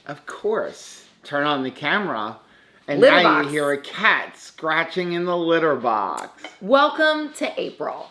Of course. Turn on the camera, and Litter now box. you hear a cat scratching in the litter box. Welcome to April.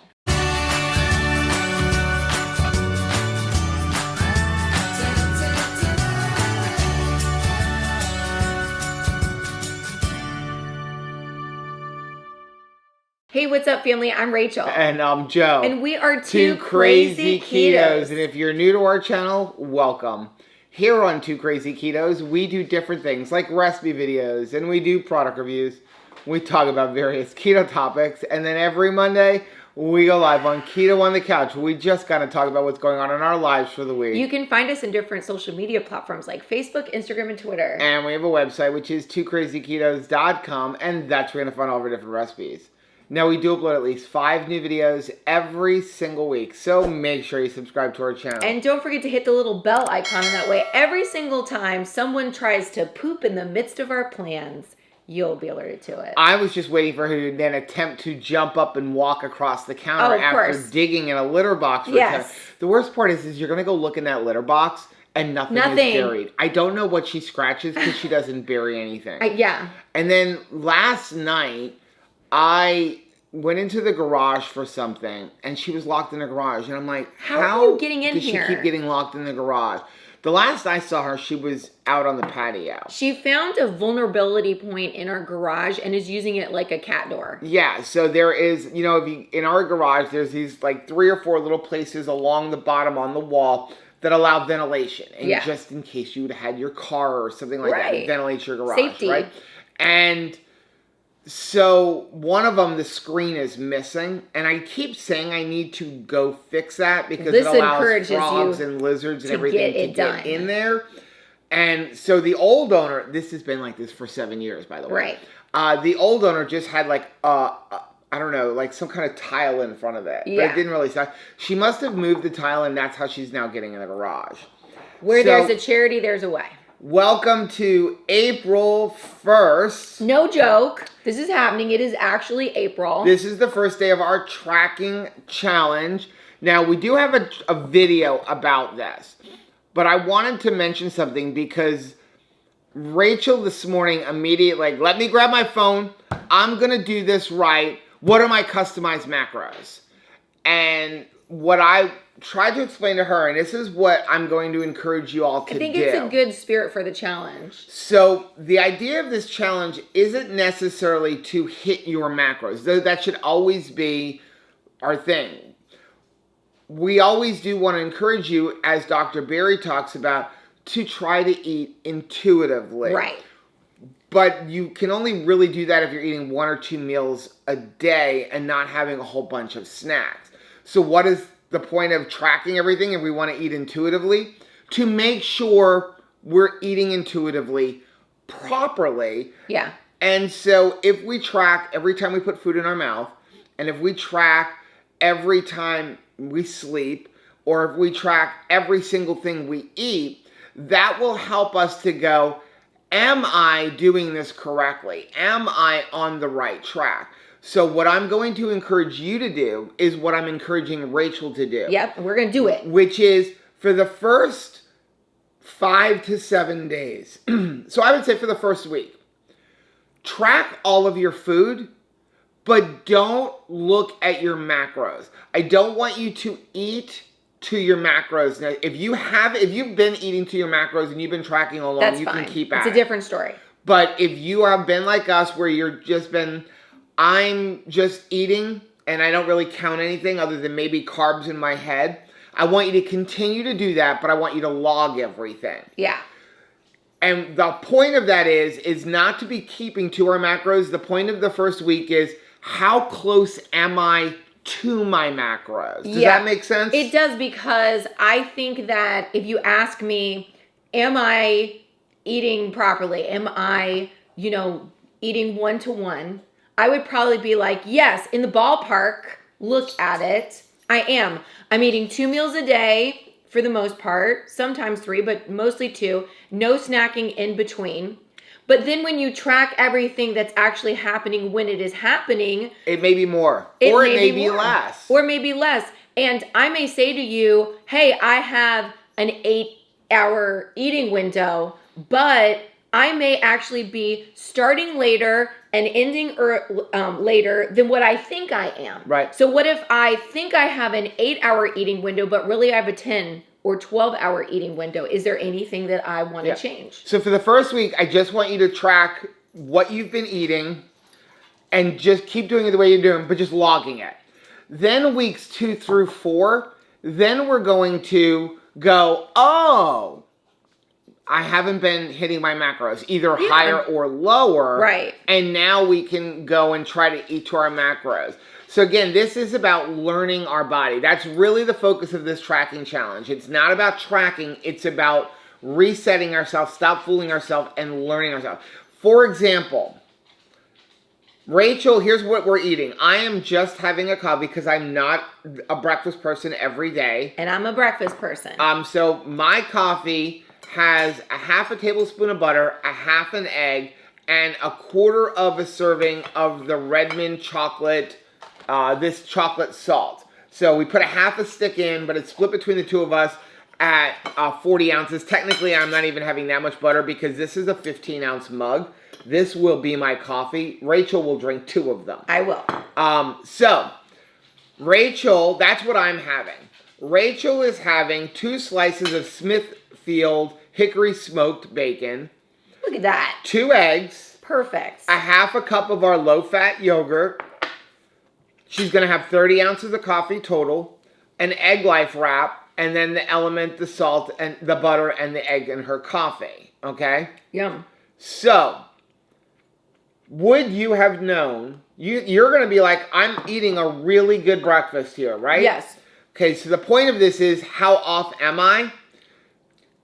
Hey, what's up, family? I'm Rachel. And I'm Joe. And we are Two Crazy Ketos. And if you're new to our channel, welcome. Here on Two Crazy Ketos, we do different things like recipe videos and we do product reviews. We talk about various keto topics. And then every Monday, we go live on Keto on the Couch. We just kind of talk about what's going on in our lives for the week. You can find us in different social media platforms like Facebook, Instagram, and Twitter. And we have a website, which is twocrazyketos.com. And that's where you're going to find all of our different recipes. Now, we do upload at least 5 new videos every single week, so make sure you subscribe to our channel. And don't forget to hit the little bell icon, and that way every single time someone tries to poop in the midst of our plans, you'll be alerted to it. I was just waiting for her to then attempt to jump up and walk across the counter after digging in a litter box. Yes. The worst part is you're going to go look in that litter box, and nothing is buried. I don't know what she scratches because she doesn't bury anything. Yeah. And then last night, I went into the garage for something, and she was locked in the garage. And I'm like, how are you getting in does here? she keep getting locked in the garage? The last I saw her, she was out on the patio. She found a vulnerability point in our garage and is using it like a cat door. Yeah, so there is, in our garage, there's these like 3 or 4 little places along the bottom on the wall that allow ventilation. And just in case you would have had your car or something like that, ventilate your garage. Safety. Right? And so one of them, the screen is missing, and I keep saying I need to go fix that because it allows frogs and lizards and everything to get in there. And so the old owner, this has been like this for 7 years, by the way. Right. The old owner just had like I don't know, like some kind of tile in front of it, but it didn't really stop. She must have moved the tile, and that's how she's now getting in the garage. Where there's a charity, there's a way. Welcome to April 1st. No joke. This is happening. It is actually April. This is the first day of our tracking challenge. Now, we do have a video about this, but I wanted to mention something because Rachel this morning immediately, like, let me grab my phone. I'm going to do this right. What are my customized macros? And what I tried to explain to her, and this is what I'm going to encourage you all to do. I think it's a good spirit for the challenge. So the idea of this challenge isn't necessarily to hit your macros. Though that should always be our thing. We always do want to encourage you, as Dr. Berry talks about, to try to eat intuitively. Right. But you can only really do that if you're eating 1 or 2 meals a day and not having a whole bunch of snacks. So what is the point of tracking everything if we want to eat intuitively? To make sure we're eating intuitively properly. Yeah. And so if we track every time we put food in our mouth, and if we track every time we sleep, or if we track every single thing we eat, that will help us to go, am I doing this correctly? Am I on the right track? So what I'm going to encourage you to do is what I'm encouraging Rachel to do. Yep, we're going to do it. Which is for the first 5 to 7 days. So I would say for the first week, track all of your food, but don't look at your macros. I don't want you to eat to your macros. Now, if you've been eating to your macros and you've been tracking along, that's you fine. Can keep at it. It's a different story. But if you have been like us where you're just been, I'm just eating and I don't really count anything other than maybe carbs in my head, I want you to continue to do that, but I want you to log everything. Yeah. And the point of that is not to be keeping to our macros. The point of the first week is how close am I to my macros? Does that make sense? It does, because I think that if you ask me, am I eating properly? Am I, eating 1-to-1? I would probably be like, yes, in the ballpark, look at it. I am. I'm eating 2 meals a day for the most part, sometimes 3, but mostly 2. No snacking in between. But then when you track everything that's actually happening when it is happening, it may be more. Or it may be less. Or maybe less. And I may say to you, hey, I have an 8-hour eating window, but I may actually be starting later and ending later than what I think I am. Right. So what if I think I have an 8-hour eating window, but really I have a 10 or 12-hour eating window? Is there anything that I want to change? So for the first week, I just want you to track what you've been eating and just keep doing it the way you're doing, but just logging it. Then weeks 2 through 4, then we're going to go, oh, I haven't been hitting my macros, either higher or lower. Right. And now we can go and try to eat to our macros. So again, this is about learning our body. That's really the focus of this tracking challenge. It's not about tracking. It's about resetting ourselves, stop fooling ourselves, and learning ourselves. For example, Rachel, here's what we're eating. I am just having a coffee because I'm not a breakfast person every day. And I'm a breakfast person. So my coffee has a half a tablespoon of butter, a half an egg, and a quarter of a serving of the Redmond chocolate, this chocolate salt. So we put a half a stick in, but it's split between the two of us at 40 ounces. Technically, I'm not even having that much butter because this is a 15-ounce mug. This will be my coffee. Rachel will drink 2 of them. I will. So, Rachel, that's what I'm having. Rachel is having 2 slices of Smithfield hickory smoked bacon. Look at that. 2 eggs. Perfect. A half a cup of our low-fat yogurt. She's going to have 30 ounces of coffee total. An Egg Life wrap. And then the element, the salt, and the butter, and the egg in her coffee. Okay? Yum. So, would you have known, you're going to be like, I'm eating a really good breakfast here, right? Yes. Okay, so the point of this is, how off am I?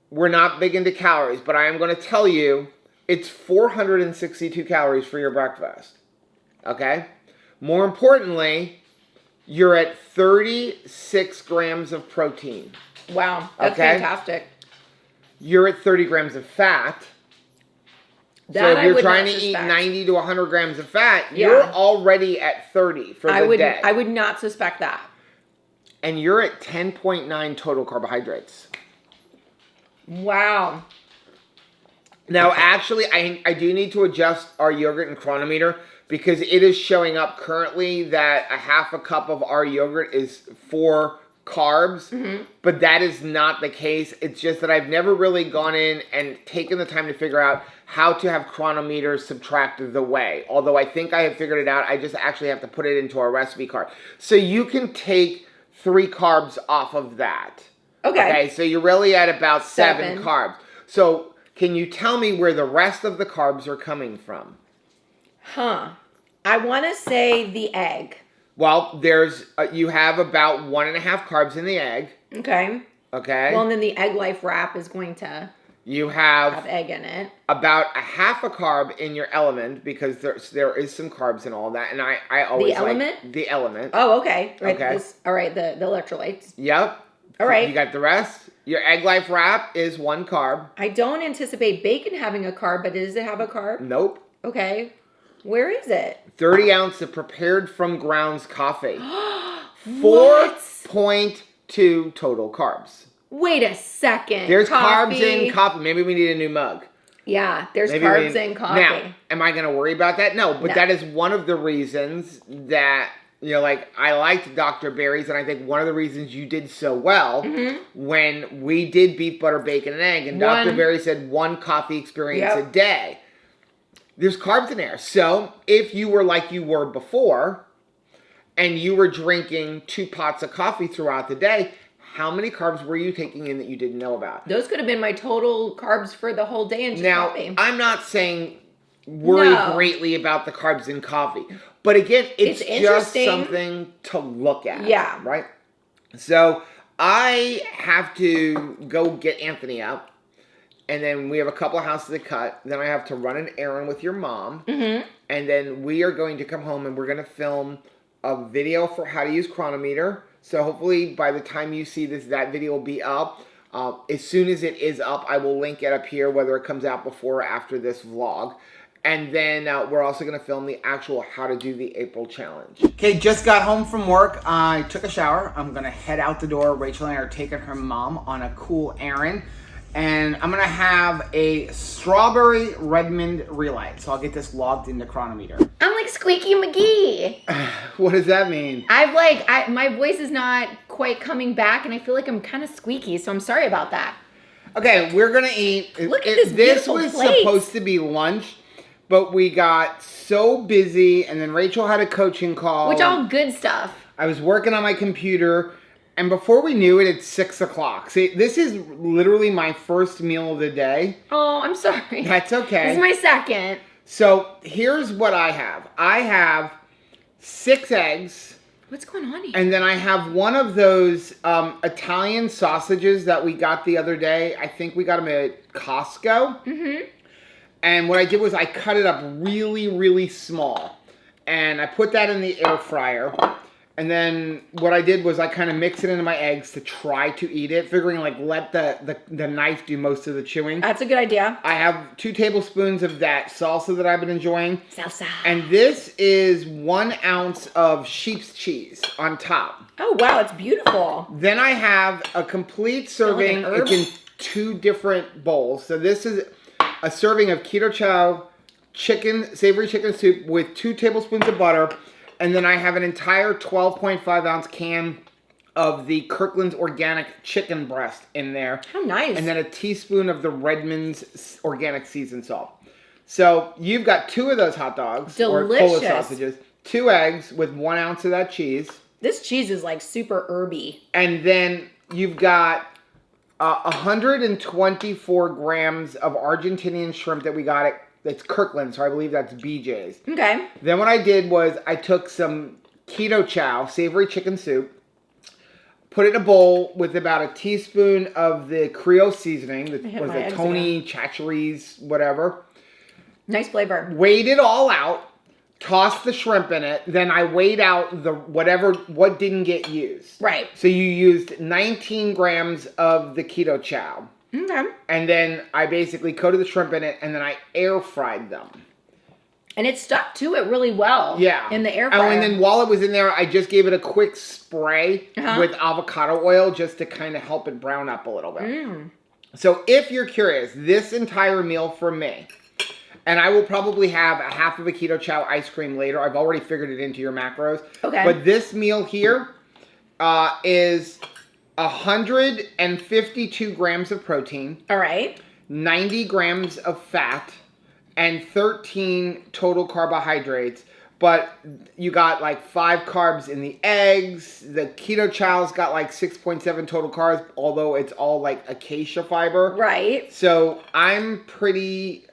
We're not big into calories, but I am going to tell you, it's 462 calories for your breakfast. Okay? More importantly, you're at 36 grams of protein. Wow, that's fantastic. You're at 30 grams of fat. So if you're trying to eat 90 to 100 grams of fat, you're already at 30 for the day. I would not suspect that. And you're at 10.9 total carbohydrates. Wow. Now, actually, I do need to adjust our yogurt and chronometer because it is showing up currently that a half a cup of our yogurt is 4 carbs, but that is not the case. It's just that I've never really gone in and taken the time to figure out how to have chronometers subtract the whey. Although I think I have figured it out, I just actually have to put it into our recipe card. So you can take 3 carbs off of that. Okay, so you're really at about 7 carbs. So can you tell me where the rest of the carbs are coming from? I want to say the egg. Well, there's you have about 1.5 carbs in the egg. Okay. Well, and then the Egg Life wrap is going to have egg in it. About a half a carb in your element because there is some carbs in all that, and I always like the element. Oh, okay. Right. Okay. All right. The electrolytes. Yep. All right. You got the rest. Your Egg Life wrap is 1 carb. I don't anticipate bacon having a carb, but does it have a carb? Nope. Okay. Where is it? 30 ounce of prepared from grounds coffee. 4.2 total carbs. Wait a second. There's carbs in coffee. Maybe we need a new mug. Yeah, there's carbs in coffee. Now, am I going to worry about that? No, but that is one of the reasons that, like I liked Dr. Berry's, and I think one of the reasons you did so well when we did beef, butter, bacon, and egg, and Dr. Berry said 1 coffee experience a day. There's carbs in there. So if you were like you were before and you were drinking 2 pots of coffee throughout the day, how many carbs were you taking in that you didn't know about? Those could have been my total carbs for the whole day in just coffee. I'm not saying worry greatly about the carbs in coffee. But again, it's just something to look at. Yeah. Right? So I have to go get Anthony up. And then we have a couple of houses to cut. Then I have to run an errand with your mom. And then we are going to come home and we're going to film a video for how to use chronometer. So hopefully by the time you see this, that video will be up. As soon as it is up, I will link it up here, whether it comes out before or after this vlog. And then we're also going to film the actual how to do the April challenge. Okay, just got home from work. I took a shower. I'm going to head out the door. Rachel and I are taking her mom on a cool errand. And I'm gonna have a strawberry Redmond Relight. So I'll get this logged into Chronometer. I'm like Squeaky McGee. What does that mean? My voice is not quite coming back, and I feel like I'm kind of squeaky, so I'm sorry about that. Okay, we're gonna eat. Look at this This beautiful was plate. supposed to be lunch, but we got so busy, and then Rachel had a coaching call. Which all good stuff. I was working on my computer, and before we knew it, it's 6 o'clock. See, this is literally my first meal of the day. Oh, I'm sorry. That's okay. This is my second. So here's what I have. I have 6 eggs. What's going on here? And then I have one of those Italian sausages that we got the other day. I think we got them at Costco. Mm-hmm. And what I did was I cut it up really, really small. And I put that in the air fryer. And then what I did was I kind of mixed it into my eggs to try to eat it, figuring like let the knife do most of the chewing. That's a good idea. I have 2 tablespoons of that salsa that I've been enjoying. Salsa. And this is 1 ounce of sheep's cheese on top. Oh, wow, it's beautiful. Then I have a complete serving. Like an herb? It's in 2 different bowls. So this is a serving of keto chow savory chicken soup with 2 tablespoons of butter. And then I have an entire 12.5 ounce can of the Kirkland's organic chicken breast in there. How nice. And then a teaspoon of the Redmond's organic seasoned salt. So you've got 2 of those hot dogs. Delicious. Or Polish sausages. 2 eggs with 1 ounce of that cheese. This cheese is like super herby. And then you've got 124 grams of Argentinian shrimp that we got at it's Kirkland, so I believe that's BJ's. Okay. Then what I did was I took some keto chow, savory chicken soup, put it in a bowl with about a teaspoon of the Creole seasoning, Tony Chachere's, whatever. Nice flavor. Weighed it all out, tossed the shrimp in it, then I weighed out what didn't get used. Right. So you used 19 grams of the keto chow. Okay. And then I basically coated the shrimp in it, and then I air fried them. And it stuck to it really well. Yeah. In the air fryer. Oh, and then while it was in there, I just gave it a quick spray with avocado oil just to kind of help it brown up a little bit. So if you're curious, this entire meal for me, and I will probably have a half of a keto chow ice cream later. I've already figured it into your macros. Okay. But this meal here is 152 grams of protein. All right. 90 grams of fat, and 13 total carbohydrates. But you got like 5 carbs in the eggs. The keto chow's got like 6.7 total carbs, although it's all like acacia fiber. Right. So I'm pretty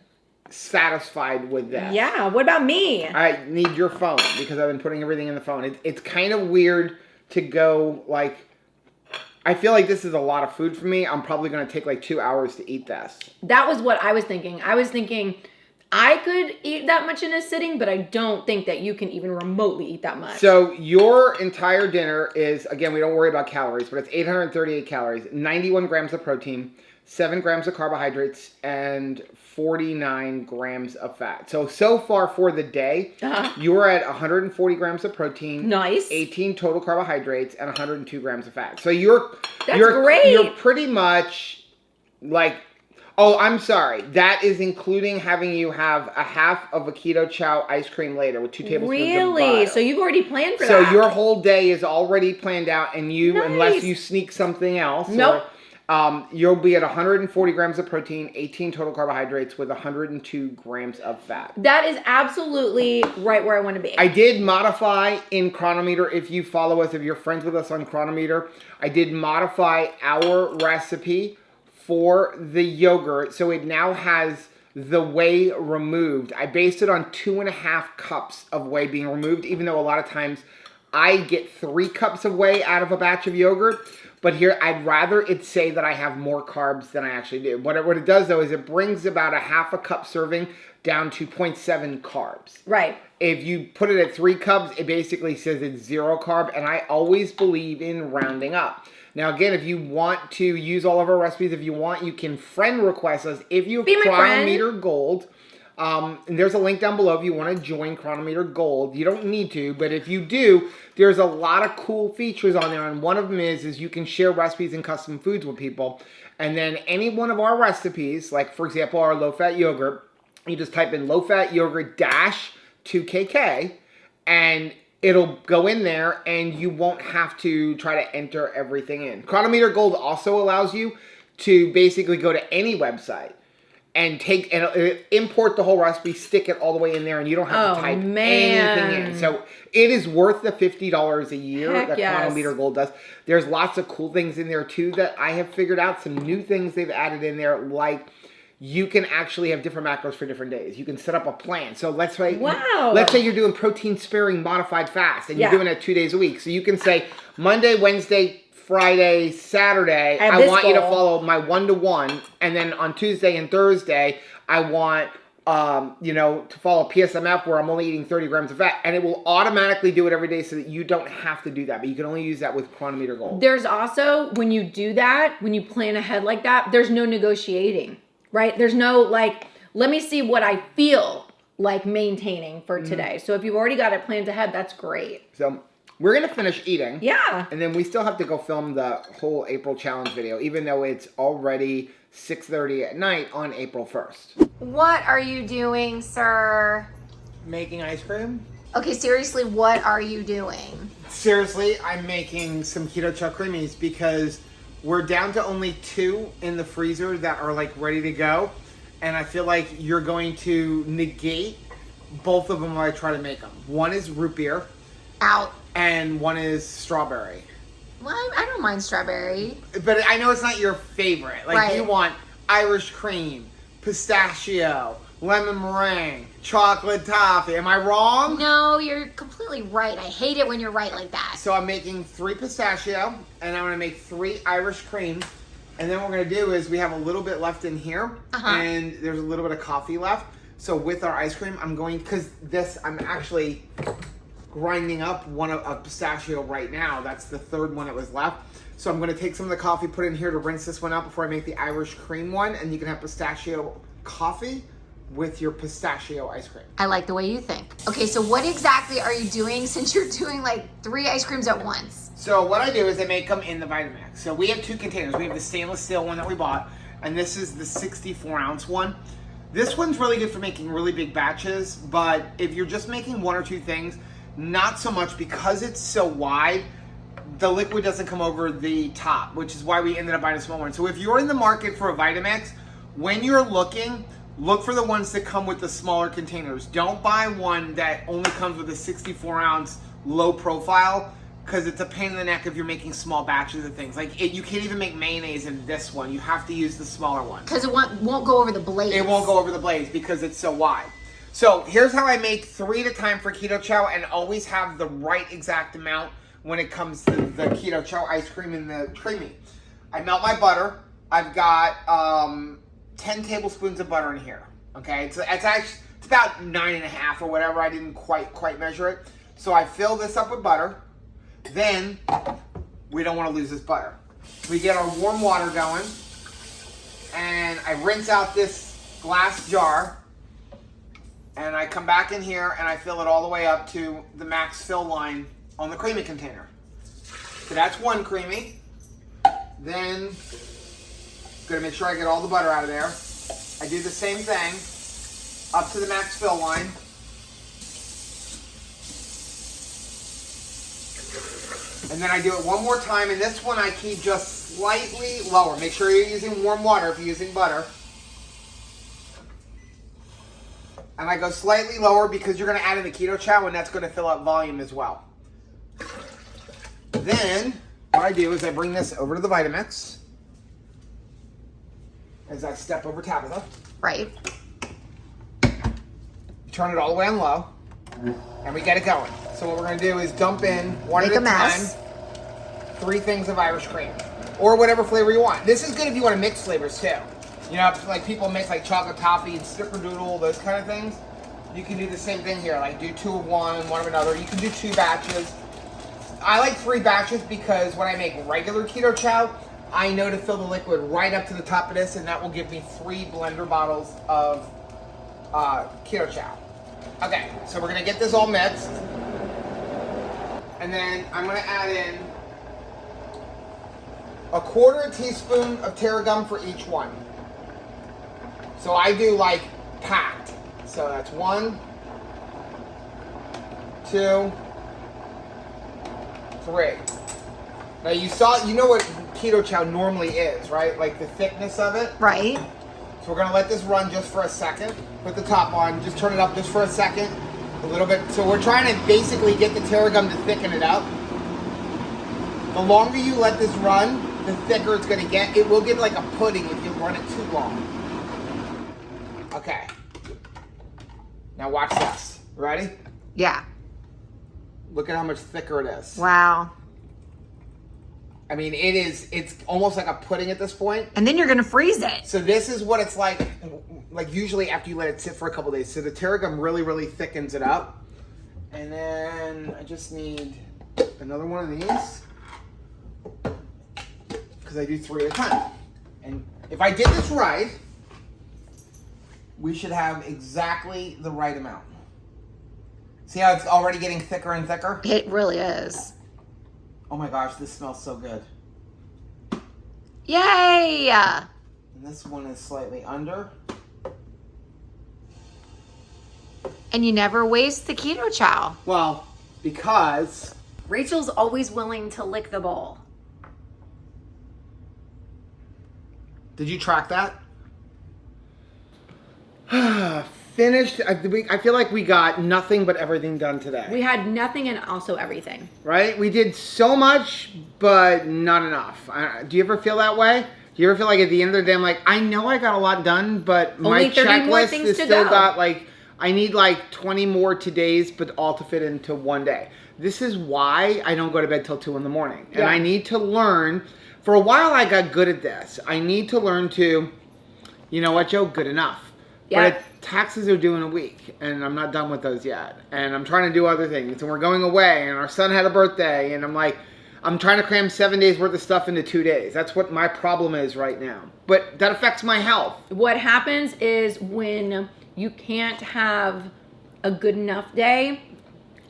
satisfied with that. Yeah. What about me? I need your phone because I've been putting everything in the phone. It's kind of weird to go like, I feel like this is a lot of food for me. I'm probably going to take like 2 hours to eat this. That was what I was thinking. I was thinking I could eat that much in a sitting, but I don't think that you can even remotely eat that much. So your entire dinner is, again, we don't worry about calories, but it's 838 calories, 91 grams of protein, 7 grams of carbohydrates, and 49 grams of fat. So far for the day, you're at 140 grams of protein, nice, 18 total carbohydrates, and 102 grams of fat. So That's great. You're pretty much like, oh, I'm sorry. That is including having you have a half of a keto chow ice cream later with 2 tablespoons of butter. Really? So you've already planned for that? So your whole day is already planned out, and Nice. unless you sneak something else, Nope. You'll be at 140 grams of protein, 18 total carbohydrates with 102 grams of fat. That is absolutely right where I want to be. I did modify in Chronometer, if you follow us, if you're friends with us on Chronometer, I did modify our recipe for the yogurt, so it now has the whey removed. I based it on 2.5 cups of whey being removed, even though a lot of times I get 3 cups of whey out of a batch of yogurt. But here, I'd rather it say that I have more carbs than I actually do. What it does, though, is it brings about a half a cup serving down to 0.7 carbs. Right. If you put it at 3 cups, it basically says it's 0 carb, and I always believe in rounding up. Now, again, if you want to use all of our recipes, if you want, you can friend request us. If you have Chronometer Gold, and there's a link down below if you want to join Chronometer Gold. You don't need to, but if you do, there's a lot of cool features on there, and one of them is you can share recipes and custom foods with people. And then any one of our recipes, like for example, our low-fat yogurt, you just type in low-fat yogurt dash 2KK, and it'll go in there, and you won't have to try to enter everything in. Chronometer Gold also allows you to basically go to any website and import the whole recipe, stick it all the way in there, and you don't have to type anything in. So it is worth the $50 a year that Chronometer Gold does. There's lots of cool things in there too that I have figured out. Some new things they've added in there, like you can actually have different macros for different days. You can set up a plan. So let's say you're doing protein sparing modified fast, and you're doing it 2 days a week. So you can say Monday, Wednesday, Friday, Saturday, I want you to follow my 1-to-1, and then on Tuesday and Thursday, I want to follow PSMF where I'm only eating 30 grams of fat, and it will automatically do it every day so that you don't have to do that, but you can only use that with Chronometer Gold. There's also, when you do that, when you plan ahead like that, there's no negotiating, right? There's no like, let me see what I feel like maintaining for today. So if you've already got it planned ahead, that's great. So we're going to finish eating. Yeah. And then we still have to go film the whole April challenge video, even though it's already 6:30 at night on April 1st. What are you doing, sir? Making ice cream. Okay, seriously, what are you doing? Seriously, I'm making some keto chow creamies because we're down to only 2 in the freezer that are like ready to go. And I feel like you're going to negate both of them when I try to make them. One is root beer. Out. And one is strawberry. Well, I don't mind strawberry. But I know it's not your favorite. Like you want Irish cream, pistachio, lemon meringue, chocolate toffee. Am I wrong? No, you're completely right. I hate it when you're right like that. So I'm making 3 pistachio, and I'm going to make 3 Irish cream. And then what we're going to do is we have a little bit left in here, and there's a little bit of coffee left. So with our ice cream, I'm actually grinding up a pistachio right now. That's the 3rd one that was left. So I'm going to take some of the coffee, put it in here to rinse this one out before I make the Irish cream one. And you can have pistachio coffee with your pistachio ice cream. I like the way you think. Okay, so what exactly are you doing since you're doing like 3 ice creams at once? So what I do is I make them in the Vitamix. So we have 2 containers. We have the stainless steel one that we bought, and this is the 64-ounce one. This one's really good for making really big batches, but if you're just making 1 or 2 things, not so much, because it's so wide, the liquid doesn't come over the top, which is why we ended up buying a small one. So if you're in the market for a Vitamix, when you're looking, look for the ones that come with the smaller containers. Don't buy one that only comes with a 64-ounce low profile, because it's a pain in the neck if you're making small batches of things. Like you can't even make mayonnaise in this one. You have to use the smaller one. Because it won't go over the blades. It won't go over the blades because it's so wide. So here's how I make 3 at a time for keto chow, and always have the right exact amount when it comes to the keto chow ice cream and the creamy. I melt my butter. I've got 10 tablespoons of butter in here. Okay, it's about 9.5 or whatever. I didn't quite measure it. So I fill this up with butter. Then we don't want to lose this butter. We get our warm water going, and I rinse out this glass jar. And I come back in here and I fill it all the way up to the max fill line on the creamy container. So that's 1 creamy. Then, gonna make sure I get all the butter out of there. I do the same thing up to the max fill line. And then I do it one more time, and this one I keep just slightly lower. Make sure you're using warm water if you're using butter. And I go slightly lower because you're going to add in the keto chow, and that's going to fill up volume as well. Then what I do is I bring this over to the Vitamix as I step over Tabitha. Right. Turn it all the way on low, and we get it going. So what we're going to do is dump in one at a time 3 things of Irish cream, or whatever flavor you want. This is good if you want to mix flavors too. You know, like people mix like chocolate toffee and snickerdoodle, those kind of things. You can do the same thing here. Like do 2 of one of another. You can do 2 batches. I like 3 batches because when I make regular keto chow, I know to fill the liquid right up to the top of this, and that will give me 3 blender bottles of keto chow. Okay, so we're gonna get this all mixed, and then I'm gonna add in 1/4 teaspoon of tarragon for each one. So I do like packed. So that's 1, 2, 3. Now you know what keto chow normally is, right? Like the thickness of it. Right. So we're gonna let this run just for a second. Put the top on, just turn it up just for a second. A little bit. So we're trying to basically get the tarragon to thicken it up. The longer you let this run, the thicker it's gonna get. It will get like a pudding if you run it too long. Okay. Now watch this. Ready? Yeah. Look at how much thicker it is. Wow. I mean, it's almost like a pudding at this point. And then you're going to freeze it. So this is what it's like usually after you let it sit for a couple days. So the tarragon really, really thickens it up. And then I just need another one of these. Because I do 3 at a time. And if I did this right, we should have exactly the right amount. See how it's already getting thicker and thicker? It really is. Oh my gosh, this smells so good. Yay! And this one is slightly under. And you never waste the keto chow. Well, because Rachel's always willing to lick the bowl. did you track that? Finished. I feel like we got nothing but everything done today. We had nothing and also everything. Right? We did so much, but not enough. Do you ever feel that way? Do you ever feel like at the end of the day, I'm like, I know I got a lot done, but Only my 30 more checklist things is to still go. got like, I need like 20 more todays, but all to fit into one day. This is why I don't go to bed till 2 in the morning. And Yeah. I need to learn. For a while, I got good at this. I need to learn to, you know what, Joe? Good enough. Yeah. But taxes are due in a week, and I'm not done with those yet. And I'm trying to do other things, and we're going away, and our son had a birthday, and I'm like, I'm trying to cram 7 days worth of stuff into 2 days. That's what my problem is right now. But that affects my health. What happens is when you can't have a good enough day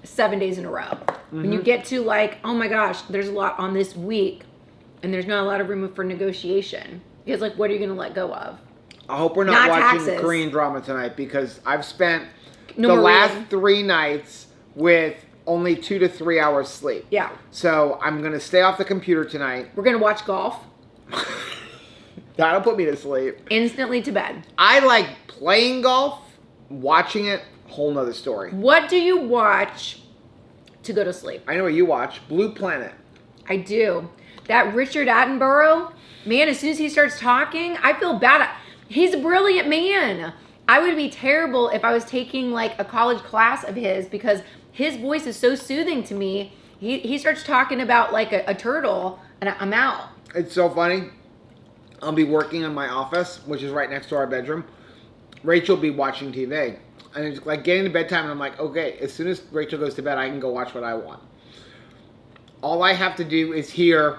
7 days in a row. When you get to like, oh my gosh, there's a lot on this week, and there's not a lot of room for negotiation. Because like, what are you going to let go of? I hope we're not watching taxes. Korean drama tonight, because I've spent No the more last reading. 3 nights with only 2 to 3 hours sleep. Yeah. So I'm going to stay off the computer tonight. We're going to watch golf. That'll put me to sleep. Instantly to bed. I like playing golf. Watching it, whole nother story. What do you watch to go to sleep? I know what you watch. Blue Planet. I do. That Richard Attenborough, man, as soon as he starts talking, I feel bad. He's a brilliant man. I would be terrible if I was taking like a college class of his, because his voice is so soothing to me. He starts talking about like a turtle, and I'm out. It's so funny. I'll be working in my office, which is right next to our bedroom. Rachel will be watching TV. And it's like getting to bedtime, and I'm like, okay, as soon as Rachel goes to bed, I can go watch what I want. All I have to do is hear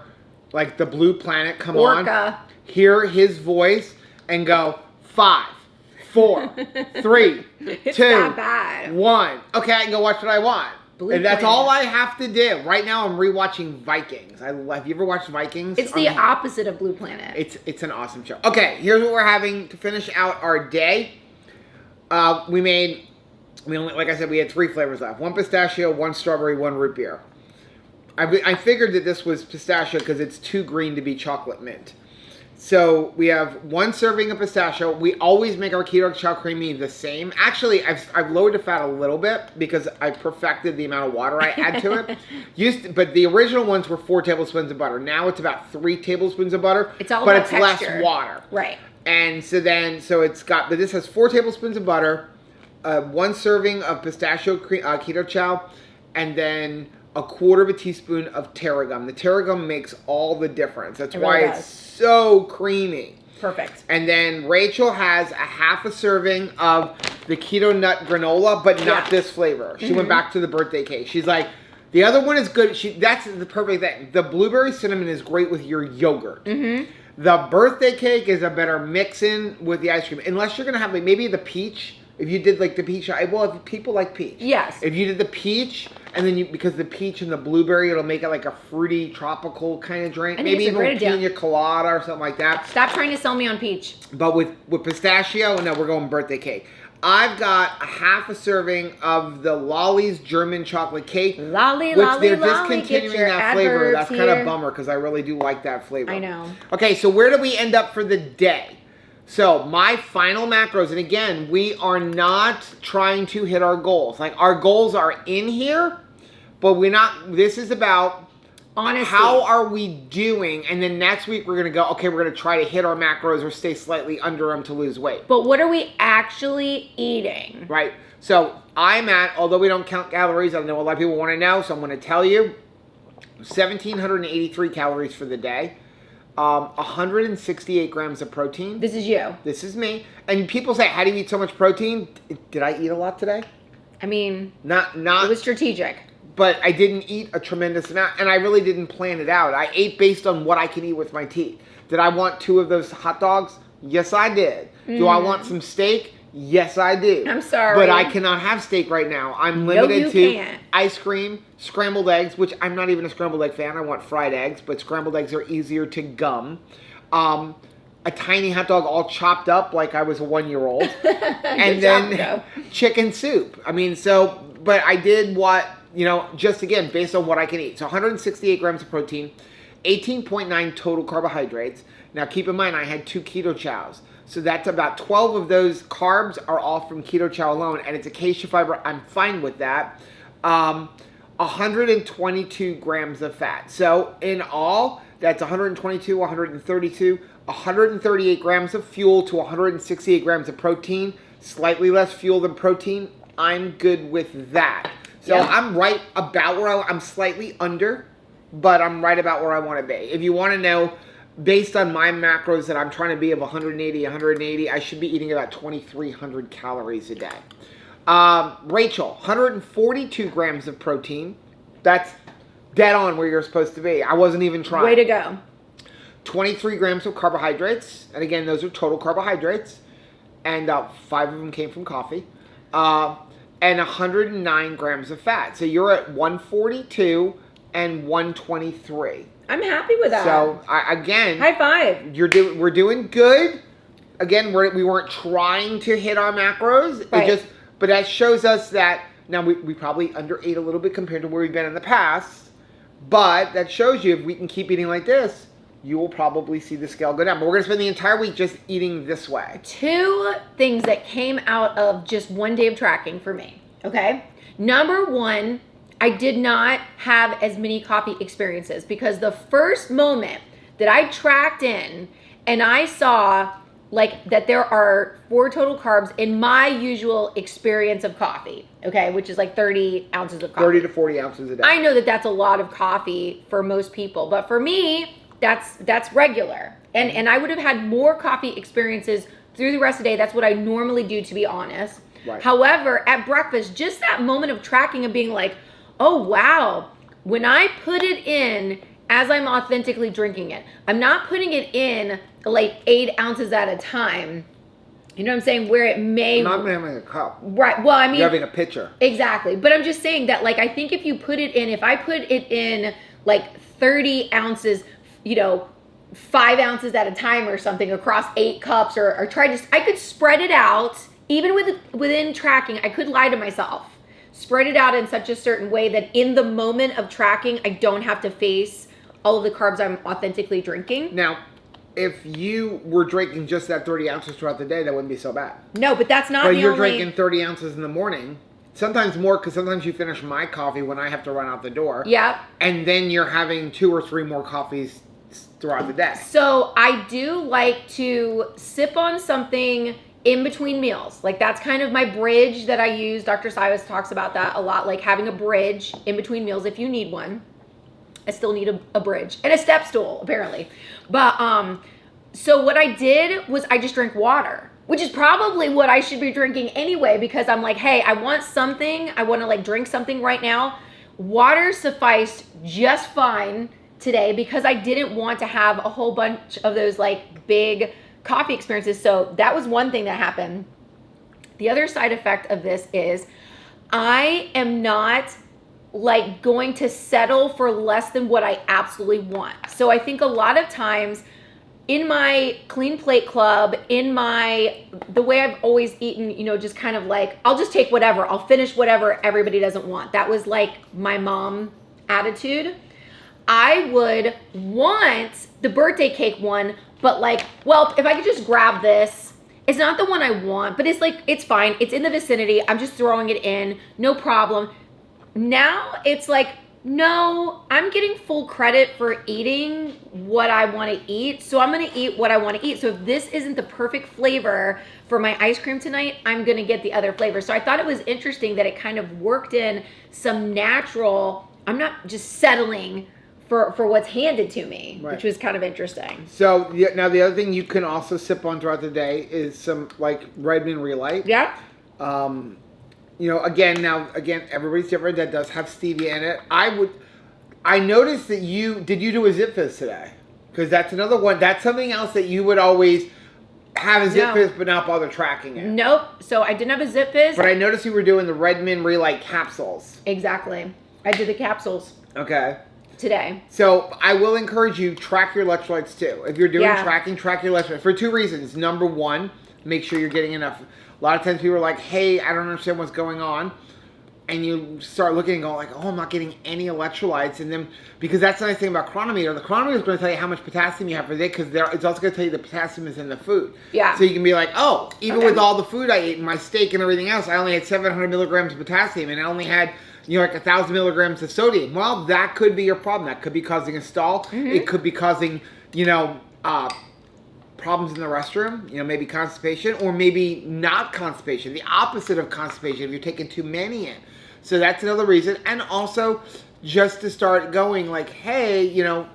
like the Blue Planet come on, hear his voice, and go 5, 4, 3, It's 2, that bad. 1. Okay, I can go watch what I want. Blue And that's Planet. all I have to do. Right now, I'm rewatching Vikings. Have you ever watched Vikings? It's the opposite of Blue Planet. It's an awesome show. Okay, here's what we're having to finish out our day. Like I said, we had 3 flavors left. 1 pistachio, 1 strawberry, 1 root beer. I figured that this was pistachio because it's too green to be chocolate mint. So we have 1 serving of pistachio. We always make our keto chow creamy the same. Actually, I've lowered the fat a little bit because I perfected the amount of water I add to it. But the original ones were 4 tablespoons of butter. Now it's about 3 tablespoons of butter. It's all but about it's texture. less water. Right. And so but this has 4 tablespoons of butter, 1 serving of pistachio keto chow, and then 1/4 teaspoon of tarragon. The tarragon makes all the difference. That's why it's so creamy. Perfect. And then Rachel has a 1/2 serving of the keto nut granola, but not this flavor. She went back to the birthday cake. She's like, the other one is good. That's the perfect thing. The blueberry cinnamon is great with your yogurt. The birthday cake is a better mix-in with the ice cream. Unless you're going to have maybe the peach. If you did like the peach, well, if people like peach. Yes. If you did the peach And then because the peach and the blueberry, it'll make it like a fruity, tropical kind of drink. I think Maybe it's a even great idea. pina colada or something like that. Stop trying to sell me on peach. But with pistachio, no, we're going birthday cake. I've got a half a serving of the Lolly's German chocolate cake. Lolly, which lolly, they're lolly, discontinuing get your that flavor. That's kind of here. bummer because I really do like that flavor. I know. Okay, so where do we end up for the day? So my final macros, and again, we are not trying to hit our goals. Like our goals are in here, but we're not, this is about Honestly. how are we doing? And then next week we're going to go, okay, we're going to try to hit our macros or stay slightly under them to lose weight. But what are we actually eating? Right. So I'm at, although we don't count calories, I know a lot of people want to know, so I'm going to tell you, 1,783 calories for the day. 168 grams of protein. This is you. This is me. And people say, how do you eat so much protein? Did I eat a lot today? I mean, Not. it was strategic. But I didn't eat a tremendous amount, and I really didn't plan it out. I ate based on what I can eat with my teeth. Did I want 2 of those hot dogs? Yes, I did. Do I want some steak? Yes, I do. I'm sorry. But I cannot have steak right now. I'm limited you to can't. ice cream, scrambled eggs, which I'm not even a scrambled egg fan. I want fried eggs, but scrambled eggs are easier to gum. A tiny hot dog all chopped up like I was a 1-year-old. And then chicken soup. I mean, but I did what, just again, based on what I can eat. So 168 grams of protein, 18.9 total carbohydrates. Now keep in mind, I had 2 keto chows. So that's about 12 of those carbs are all from keto chow alone, and it's acacia fiber. I'm fine with that. 122 grams of fat. So in all, that's 122, 132, 138 grams of fuel to 168 grams of protein. Slightly less fuel than protein. I'm good with that. So I'm right about where I'm slightly under, but I'm right about where I want to be. If you want to know, based on my macros that I'm trying to be of 180, I should be eating about 2,300 calories a day. Rachel, 142 grams of protein. That's dead on where you're supposed to be. I wasn't even trying. Way to go. 23 grams of carbohydrates. And again, those are total carbohydrates. And 5 of them came from coffee. And 109 grams of fat. So you're at 142 and 123. I'm happy with that. So again, high five. We're doing good. Again, we weren't trying to hit our macros. Right. But that shows us that now we probably underate a little bit compared to where we've been in the past. But that shows you if we can keep eating like this, you will probably see the scale go down. But we're going to spend the entire week just eating this way. 2 things that came out of just one day of tracking for me. Okay. Number 1. I did not have as many coffee experiences because the first moment that I tracked in and I saw like that there are 4 total carbs in my usual experience of coffee, okay, which is like 30 ounces of coffee. 30 to 40 ounces a day. I know that that's a lot of coffee for most people, but for me, that's regular. And I would have had more coffee experiences through the rest of the day. That's what I normally do, to be honest. Right. However, at breakfast, just that moment of tracking and being like, oh, wow, when I put it in as I'm authentically drinking it, I'm not putting it in like 8 ounces at a time. You know what I'm saying? Where it may... I'm not having a cup. Right. Well, I mean... You're having a pitcher. Exactly. But I'm just saying that, like, I think if you put it in, if I put it in like 30 ounces, 5 ounces at a time or something across 8 cups or try to... I could spread it out. Even within tracking, I could lie to myself. Spread it out in such a certain way that in the moment of tracking, I don't have to face all of the carbs I'm authentically drinking. Now, if you were drinking just that 30 ounces throughout the day, that wouldn't be so bad. No, but that's not But the you're only... drinking 30 ounces in the morning. Sometimes more, because sometimes you finish my coffee when I have to run out the door. Yeah. And then you're having 2 or 3 more coffees throughout the day. So I do like to sip on something in between meals. Like that's kind of my bridge that I use. Dr. Cyrus talks about that a lot, like having a bridge in between meals if you need one. I still need a bridge and a step stool apparently. But so what I did was I just drank water, which is probably what I should be drinking anyway, because I'm like, hey, I want something. I want to like drink something right now. Water sufficed just fine today because I didn't want to have a whole bunch of those like big coffee experiences. So that was one thing that happened. The other side effect of this is I am not like going to settle for less than what I absolutely want. So I think a lot of times in my clean plate club, the way I've always eaten, you know, just kind of like, I'll just take whatever, I'll finish whatever everybody doesn't want. That was like my mom attitude. I would want the birthday cake one, but like, well, if I could just grab this, it's not the one I want, but it's like, it's fine. It's in the vicinity. I'm just throwing it in, no problem. Now it's like, no, I'm getting full credit for eating what I want to eat. So I'm going to eat what I want to eat. So if this isn't the perfect flavor for my ice cream tonight, I'm going to get the other flavor. So I thought it was interesting that it kind of worked in some natural, I'm not just settling for what's handed to me, Right. which was kind of interesting. So now the other thing you can also sip on throughout the day is some like Redmond Relight. Yeah. You know, again, everybody's different. That does have stevia in it. I noticed that did you do a Zip Fizz today? Because that's another one. That's something else that you would always have a Zip Fizz but not bother tracking it. Nope. So I didn't have a Zip Fizz. But I noticed you were doing the Redmond Relight capsules. Exactly. I did the capsules Okay. today. So I will encourage you, track your electrolytes too. If you're doing tracking, track your electrolytes. For two reasons. Number one, make sure you're getting enough. A lot of times people are like, hey, I don't understand what's going on. And you start looking and go like, oh, I'm not getting any electrolytes. And then, because that's the nice thing about Chronometer. The Chronometer is going to tell you how much potassium you have for the day, because it's also going to tell you the potassium is in the food. Yeah. So you can be like, oh, even with all the food I ate and my steak and everything else, I only had 700 milligrams of potassium and I only had, you know, like 1,000 milligrams of sodium. Well, that could be your problem. That could be causing a stall. Mm-hmm. It could be causing, you know, problems in the restroom, you know, maybe constipation, or maybe not constipation, the opposite of constipation if you're taking too many in. So that's another reason. And also just to start going like, hey, you know,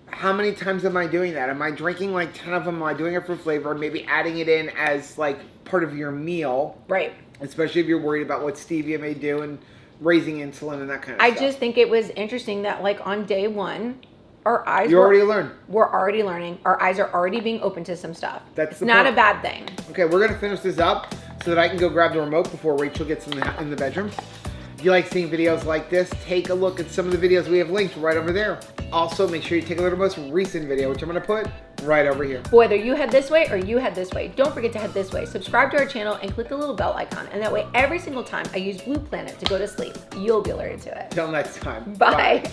how many times am I doing that? Am I drinking like 10 of them? Am I doing it for flavor? Maybe adding it in as like part of your meal. Right. Especially if you're worried about what stevia may do and raising insulin and that kind of stuff. I just think it was interesting that like on day one, our eyes We're already learning. Our eyes are already being open to some stuff. It's not a bad thing. Okay, we're going to finish this up so that I can go grab the remote before Rachel gets in the bedroom. If you like seeing videos like this, take a look at some of the videos we have linked right over there. Also, make sure you take a look at the most recent video, which I'm going to put right over here. Whether you head this way or you head this way, don't forget to head this way. Subscribe to our channel and click the little bell icon. And that way, every single time I use Blue Planet to go to sleep, you'll be alerted to it. Till next time. Bye.